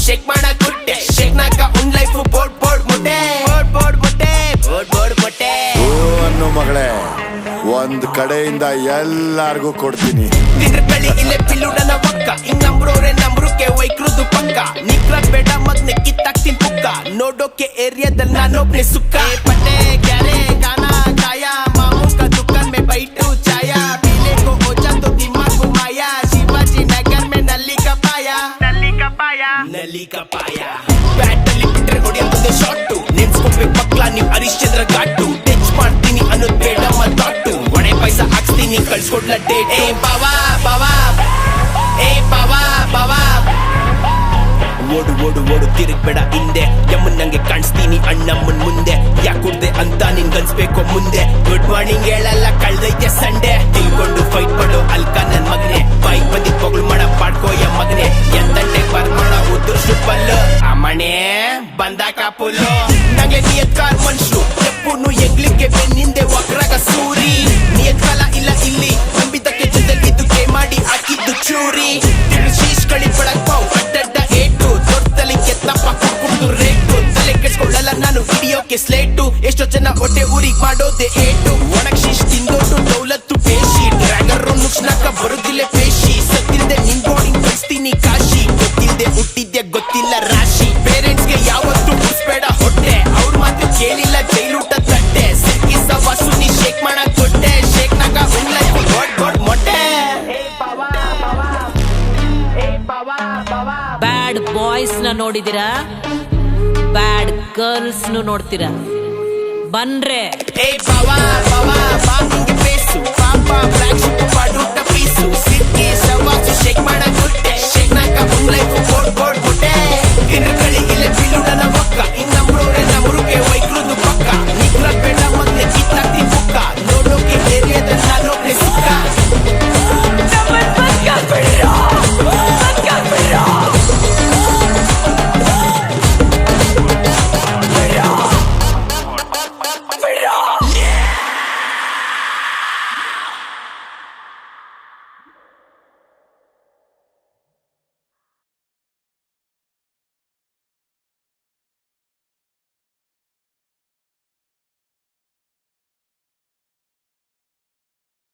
shake ಮಾಡಕುಟ್ಟೆ shake ನಾಕ ಉನ್ ಲೈಫ್ ಬೋರ್ಡ್ ಬೋರ್ಡ್ ಮುಟ್ಟೆ ಬೋರ್ಡ್ ಬೋರ್ಡ್ ಮುಟ್ಟೆ ಬೋರ್ಡ್ ಬೋರ್ಡ್ ಮುಟ್ಟೆ ಓ ಅನ್ನು ಮಗಳೇ ಒಂದ್ ಕಡೆಯಿಂದ ಎಲ್ಲಾರ್ಗೂ ಕೊಡ್ತೀನಿ ತಿರ್ಕಳಿ ಇಲ್ಲೇ ಪಿಲ್ಲುಡನ ಒಕ್ಕ ಹಿಂಗ್ ನಂಬ್ರೋರೆ ನಂಬ್ರುಕೆ ವೈಕ್ರುದು ಪಕ್ಕ ನಿಕ್ರ ಬೇಡ ಮಗ್ನೆ ಕಿತ್ತಾಕ್ತಿನ್ ಪುಕ್ಕ ನೋಡೋಕೆ ಏರಿಯಾದಲ್ಲಿ ನಾನೊಬ್ನೆ ಸುಕ್ಕ ಪಟ್ಟೆ ಗ್ಯಾರೆ ಗಾನ ಕಾಯ ಮಾಮೂಕ ದುಕಾನ್ ಮೇ ಬೈಟು ಚಾಯ ಪೀಲೆ ಕೋ ಓಜಾ ತೋ ದಿಮಾಗ್ घुमाया शिवाजी नगर में नली का पाया ಬ್ಯಾಟಲ್ಲಿ ಬಿಟ್ರೆ ಹೊಡೆಯೋದು ಶಾಟು ನೆನ್ಸ್ಕೊಬೇಕು ಮಕ್ಳ ನೀವ್ ಹರಿಶ್ಚಂದ್ರ ಘಾಟು ಟಚ್ ಮಾಡ್ತೀನಿ ಅನ್ನೋದ್ ಬೇಡ ಮತ್ತಾಟು ಒಣೆ ಪೈಸ ಹಾಕ್ಸ್ತೀನಿ ಕಳ್ಸ್ಕೊಡ್ಲ ಡೇಟ್ ಏ ಬಾವಾ ಬಾವಾ ಏ ಬಾವಾ ಬಾವಾ ಓಡು ಓಡು ಓಡು ತಿರುಗ್ಬೇಡ ಹಿಂದೆ ಯಮ್ಮನ್ ನಂಗೆ ಕಾಣಿಸ್ತೀನಿ ಅಣ್ಣಮ್ಮನ್ ಮುಂದೆ ಯಾಕುಡ್ದೆ ಅಂತ ನಿನ್ಗನ್ಸ್ಬೇಕು ಮುಂದೆ ಗುಡ್ ಮಾರ್ನಿಂಗ್ ಹೇಳಲ್ಲ ಕಳ್ದೈತೆ ಸಂಡೆ ತಿಳ್ಕೊಂಡು ಫೈಟ್ ಮಾಡೋ ಅಲ್ಕ ನನ್ ಮಗನೆ ಬೈಕ್ ಬಂದಿದ್ ಪೊಗಳು ಮಾಡ ಪಾಡ್ಕೋಯ ಮಗನೆ ಎಂತಂಡೆ ಬರ್ಮಾಡ ಉದುರ್ಸು ಪಲ್ಲು ಅಮ್ಮಣೆ ಬಂದಾಕ ಪುಲ್ಲು ನಂಗೆ ನಿಯತ್ಕಾರ್ ಮನ್ಸು ಎಪ್ಪುನು ಎಂಗ್ಲಿಕ್ಕೆ ಬೆನ್ನಿಂದೆ ವಕ್ರಾಗ ಸೂರಿ ನಿಯತ್ಕಾಲ ಇಲ್ಲ ಇಲ್ಲಿ ನಂಬಿದ್ದಕ್ಕೆ ಜೊತೆಲಿದ್ದು ಕೈ ಮಾಡಿ ಹಾಕಿದ್ದು ಚೂರಿ ಶೀಶ್ ಕಳಿ ಪಡಕ್ ಪಾವ್ ಅಡ್ಡಡ್ಡ ಏಟು ದೊಡ್ಡಲಿ ಕೆತ್ತಪ್ಪ ಕುಡ್ದು ರೇಟು ತಲೆ ಕೆಡ್ಸ್ಕೊಳ್ಳಲ್ಲ ನಾನು ಹಿಡಿಯೋಕೆ ಸ್ಲೇಟು ಎಷ್ಟೋ ಜನ ಹೊಟ್ಟೆ ಊರಿಗ್ ಮಾಡೋದೆ ಏಟು ಒಣಗ್ ಶೀಶ್ ತಿಂದೋಟು ದೌಲತ್ತು ಪೇಶಿ ಡ್ರ್ಯಾಗರ್ ನುಕ್ಸ್ನಾಕ ಬರುದಿಲ್ಲ ಪೇಶಿ ಸತ್ತಿಲ್ದೆ ನಿನ್ ಬೋರ್ಡಿಂಗ್ ಕಳಿಸ್ತೀನಿ ಕಾಶಿ ಗೊತ್ತಿಲ್ದೆ ಹುಟ್ಟಿದ್ದೆ ಗೊತ್ತಿಲ್ಲ ರಾಶಿ ಪೇರೆಂಟ್ಸ್ಗೆ ಯಾವತ್ತೂ ಮುಸ್ಬೇಡ ಹೊಟ್ಟೆ ಅವ್ರ ಮಾತ್ರ ಕೇಳಿಲ್ಲ ಜೈಲೂಟ ತಟ್ಟೆ ಸಿಕ್ಕಿಸ ವಸುನಿ ಶೇಕ್ ಮಾಡಕ್ ಕೊಟ್ಟೆ ಶೇಕ್ ನಾಗ ಉಂಗ್ಲೈಫ್ ಗೋಡ್ ಗೋಡ್ ಮೊಟ್ಟೆ ಬ್ಯಾಡ್ ಬಾಯ್ಸ್ ನ ನೋಡಿದಿರಾ ಬ್ಯಾಡ್ ಗರ್ಲ್ಸ್ ನೋಡ್ತೀರಾ ಬನ್ರೆ ಏ ಬಾವಾ ಬಾವಾ ಬಾ ಹಿಂಗೆ ಬೇಸು ಪಾಪ ಬ್ಲಾಕ್